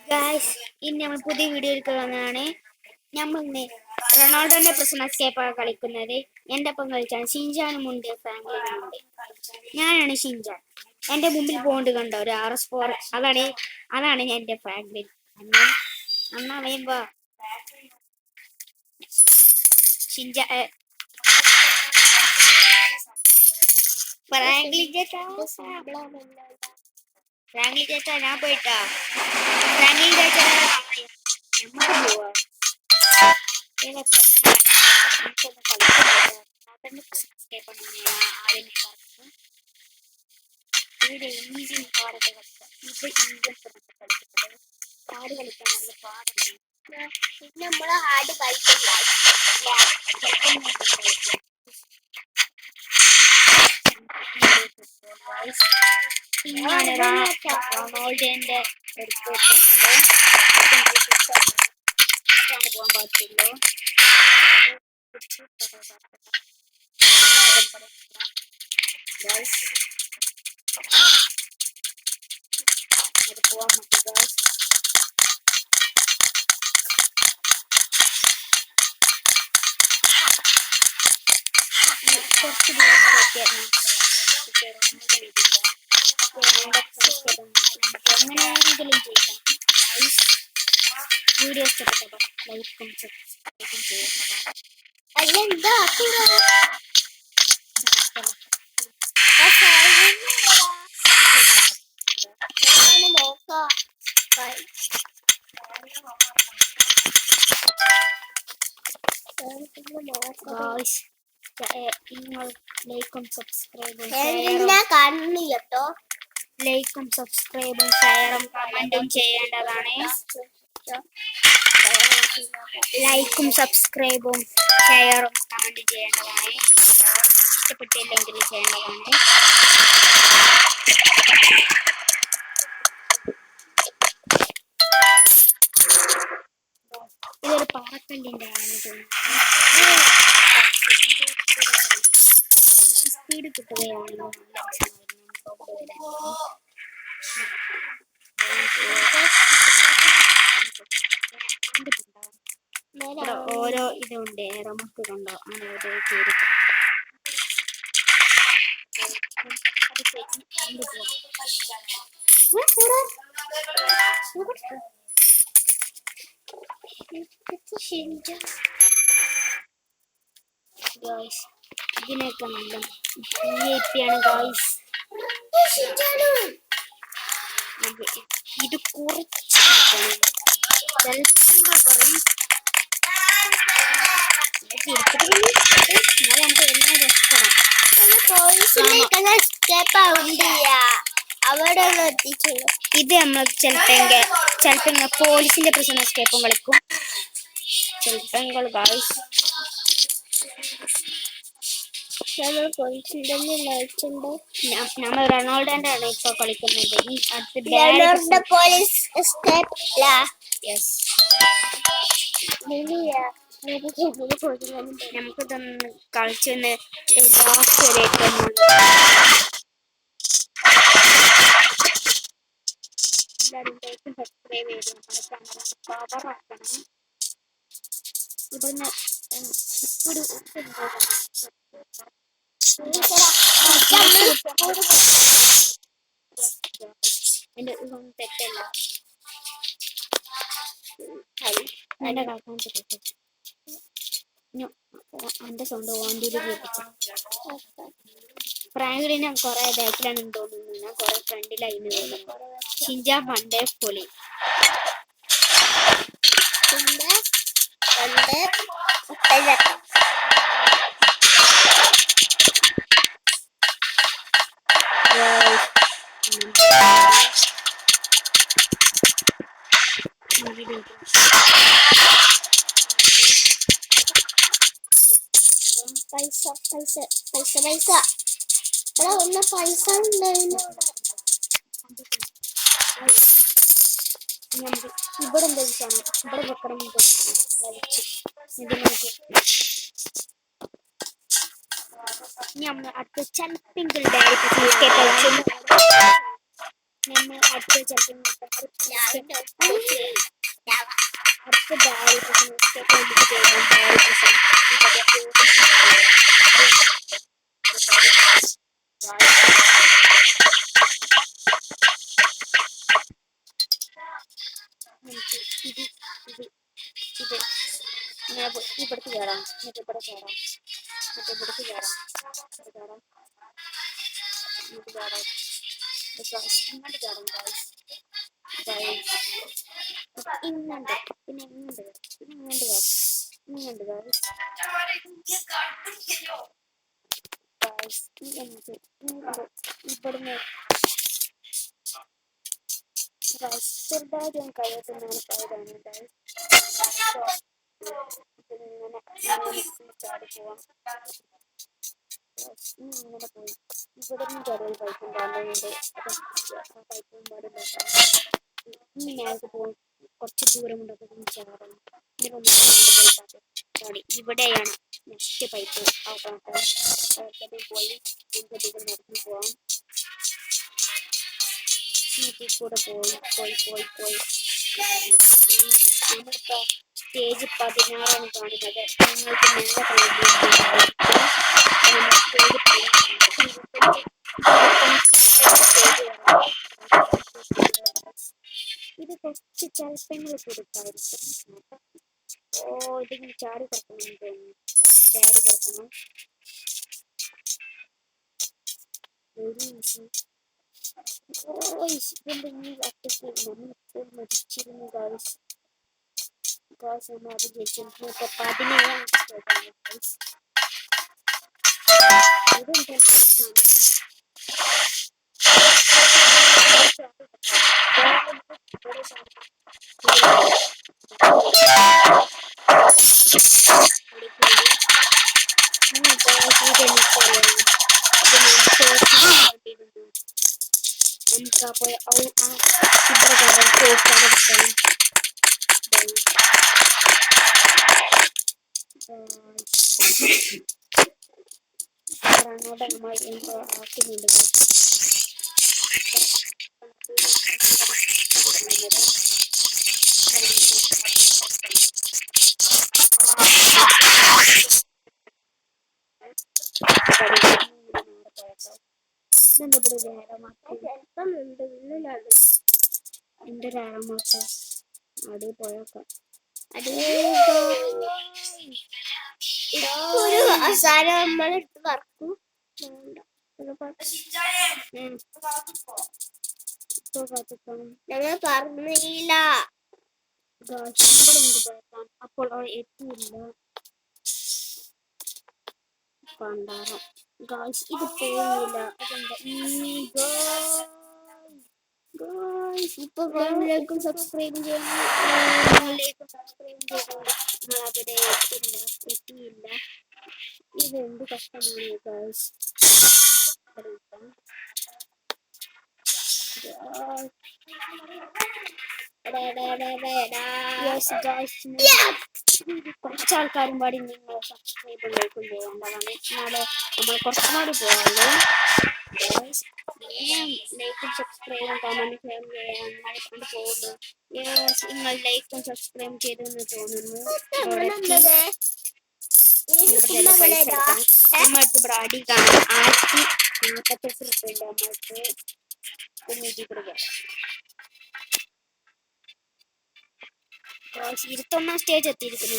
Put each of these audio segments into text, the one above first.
Guys, ഇന്ന് നമ്മൾ പുതിയ വീഡിയോ എടുക്കുന്നതാണ്. നമ്മൾ ഇന്ന് റൊണാൾഡോന്റെ പ്രസന്ന സ്കേപ്പാണ് കളിക്കുന്നത്. എന്റെ ഒപ്പം കളിച്ചാണ് ഷിൻജാനും ഉണ്ട്, ഫ്രാങ്ക്ലിനും ഉണ്ട്. ഞാനാണ് ഷിൻജാൻ. എന്റെ മുമ്പിൽ പോണ്ട് കണ്ടോ, ഒരു RS4. അതാണ് എന്റെ ഫ്രാങ്ക്ലിൻ. അണ്ണാ വേമ്പോ ഷിൻജാ ഫ്രാങ്ക്ലിൻ ചേട്ടാ ഞാൻ പോയിട്ടാ. ഫ്രാങ്ക്ലിൻ ചേട്ടാ നമുക്ക് പോവാ. നമ്മള് ഹാർഡ് കളിക്കില്ല. റൊണാൾഡോന്റെ പോകാൻ പാടില്ലോ. പോവാൻ പറ്റുക. കുറച്ച് എങ്ങനെയെങ്കിലും ചെയ്യണം. വീഡിയോ ഇഷ്ടപ്പെട്ട ലൈക്കും സബ്സ്ക്രൈബും ചെയ്യുന്നതാണ്. അല്ലെന്താ നിങ്ങൾ ലൈക്കും സബ്സ്ക്രൈബും കാണുന്നില്ല കേട്ടോ. ലൈക്കും സബ്സ്ക്രൈബും ഷെയറും കമന്റും ചെയ്യേണ്ടതാണ്. ലൈക്കും സബ്സ്ക്രൈബും ഷെയറും കമന്റ് ചെയ്യേണ്ടതാണ്. ഇഷ്ടപ്പെട്ടില്ലെങ്കിൽ ചെയ്യേണ്ടതാണ്. ഇതൊരു പാറക്കല്ലിന്റെ ആണ് തോന്നുന്നത്. സ്പീഡ് കിട്ടുകയാണല്ലോ. ഓരോ ഇതുണ്ട്, നമുക്ക് കണ്ടോ അങ്ങനെ ഓരോ പേര്. ഇതിനൊക്കെ നല്ല ാണ് ഗായ്സ്. ഇത് കുറച്ച് പറയും. ഇത് നമ്മൾ ചിലപ്പോ പോലീസിന്റെ പ്രശ്നം സ്കേപ്പും കളിക്കും. ചിലപ്പോൾ ഗായ്സ് നമ്മൾ റൊണാൾഡോന്റെ ആണ് ഇപ്പൊ കളിക്കുന്നത്. നമുക്കിതൊന്ന് കളിച്ചൊന്ന് ലാസ്റ്റ് വരെ സബ്സ്ക്രൈബ് ചെയ്ത് നമ്മുടെ ചാനൽ പവറാക്കണം. ഇവിടുന്ന് എന്റെ ഇതൊന്നും തെറ്റല്ല. എന്റെ കാക്കാൻ എന്റെ സ്വന്തം വണ്ടിയിൽ കേൾപ്പിച്ചു. ഫ്രാങ്ക്ലിനെ കുറെ ബാക്കിലാണ് തോന്നുന്നു. ഞാൻ കുറെ ഫ്രണ്ടിലായിരുന്നു തോന്നുന്നു. ഷിൻജാ പണ്ടേ പൊളി. പൈസ ഒന്ന് പൈസ ഉണ്ടായിരുന്നു. ഇവിടെ എന്താ ഇവിടെ വെക്കണം. അടുത്ത ചെലപ്പെങ്കിൽ നമ്മൾ അടുത്ത ചിലപ്പോൾ അടുത്ത ഡയറി പ്രശ്നമൊക്കെ നമുക്ക് ചെയ്യാം. ഡയറി പ്രശ്നം നമുക്ക് ഇത് ഇത് ഇത് ഇങ്ങനെ ഇവിടേക്ക് കയറാം. എന്നിട്ട് ഇവിടെ കയറാം. എന്നിട്ട് ഇവിടേക്ക് കയറാം. ഇവിടെ കയറാം. ഇങ്ങോട്ട് കയറാം. ഇങ്ങോട്ട് കയറാം ഗായ്സ്. ഇങ്ങോട്ട് പിന്നെ ഇങ്ങോട്ട് പിന്നെ ഇങ്ങോട്ട് കയറാം. ഇങ്ങോട്ട് ഗായ്സ്. ഇങ്ങോട്ട് ഇവിടുന്ന് ചെറുതായിട്ട് ഞാൻ കഴിയുന്നതാണ് പോയതാണ് ഗായ്സ്. ചാടി പോവാം. ഇങ്ങനെ പോയി ഇവിടെ നിന്ന് ചെറിയ പൈപ്പ് ഉണ്ടാകുന്നുണ്ട്. പൈപ്പും പാടില്ല. ഇനി ഞങ്ങൾക്ക് പോയി കുറച്ച് ദൂരമുണ്ട്. ചാടണം. ഇങ്ങനെ ഒന്ന് പോയി ഇവിടെയാണ് നെക്സ്റ്റ് പൈപ്പ് ആവട്ടെ. പോയി നടന്നു പോവാം. വീട്ടിൽ കൂടെ പോയി നമ്മളിപ്പോ സ്റ്റേജ് 16 കാണുന്നത്. നിങ്ങൾക്ക് മേലെ ഇത് കുറച്ച് ചിലപ്പങ്ങൾ കൊടുക്കായിരിക്കും. ഓ ഇതിങ്ങനെ ചാടി കിടക്കണം തോന്നുന്നു. ചാടി കിടക്കണം. നമ്മളിപ്പോൾ മരിച്ചിരുന്നു ഗായ്സ്. നമ്മൾ അത് ജയിച്ചിരുന്നു. ഇപ്പൊ 17 അങ്ങോട്ട് നമ്മൾ എന്തോ ആക്കുന്നുണ്ട്. എന്റെ രാമാസം അടി പോയേക്കാം. ഒരു അവസാനം നമ്മൾ വറക്കും. ഞങ്ങൾ പറഞ്ഞില്ല. അപ്പോൾ എത്തിയില്ല. കണ്ടാറം ഗായ്സ് ഇത് പോകുന്നില്ല. ഇപ്പൊ സബ്സ്ക്രൈബ് ചെയ്യണം. അവിടെ എത്തിയില്ല. ഇതെന്ത് കഷ്ടമാണ് ഗായ്സ്. കുറച്ച് ആൾക്കാരും പാടി നിങ്ങൾ സബ്സ്ക്രൈബ് ലൈക്കും ചെയ്യേണ്ടതാണ്. എന്നാലേ നമ്മൾ കുറച്ചും കൂടി പോകുള്ളൂ. ലൈക്കും സബ്സ്ക്രൈബും കമന്റ് ഷെയർ ചെയ്യാൻ പോകുന്നു. നിങ്ങൾ ലൈക്കും സബ്സ്ക്രൈബ് ചെയ്തെന്ന് തോന്നുന്നു. നമ്മൾക്ക് ഇവിടെ അടി കാണാം. 1048 രൂപയുണ്ട്. നമ്മൾക്ക് ഇരുപത്തൊന്നാം സ്റ്റേജ് എത്തിയിരിക്കുന്നു.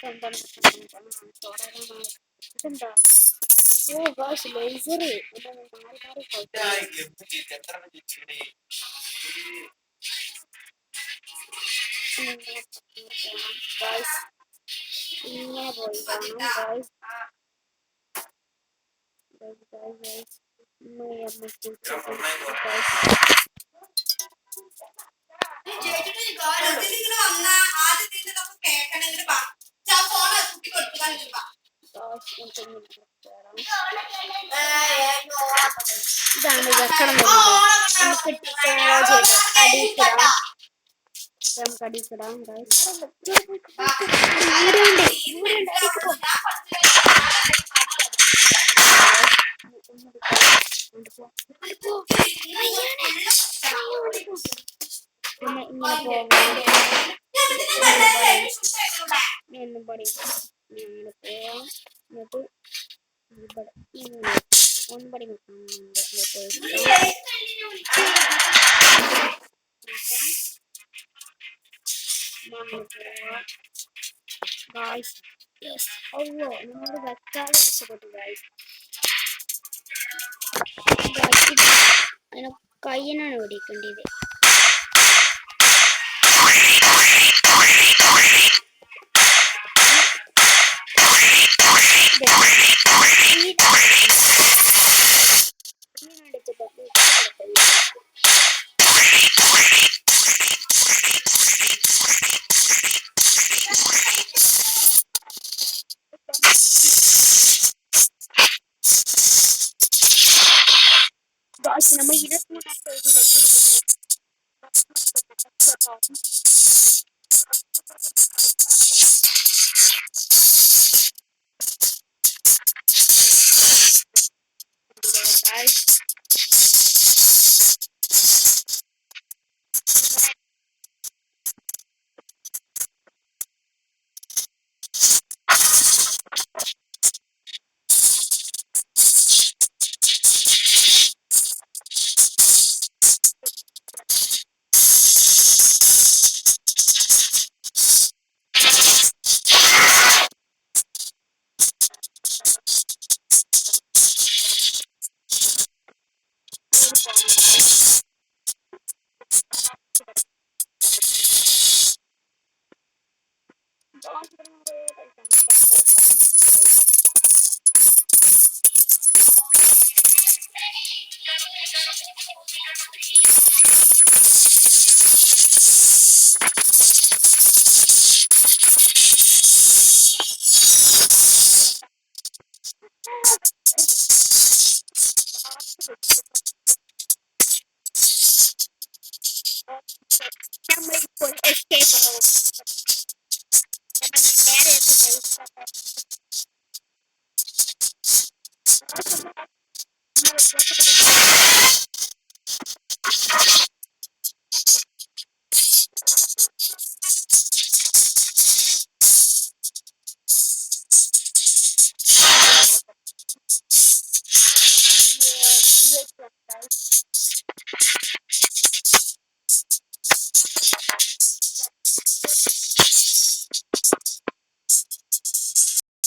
നമ്മൾ ഇതെന്താ? ഓ ഗായ്സ് ലേസർ ഇങ്ങനെ പോയി കാണാം. ഇതാണ് വെക്കണം. നമുക്ക് അടിക്കിടാം. ഒന്നും പറയും എന്നിട്ട് ഒന്നും പടി ഗായ്സ് അയ്യോ നിങ്ങളോട് വെക്കാതെ രക്ഷപ്പെട്ടു ഗായ്സ് അതിനെ കയ്യനാണ് ഓടിക്കേണ്ടത് നമ്മൾ 23 നമ്മളിപ്പോൾ എസ്കേപ്പ് ആവും നേരെ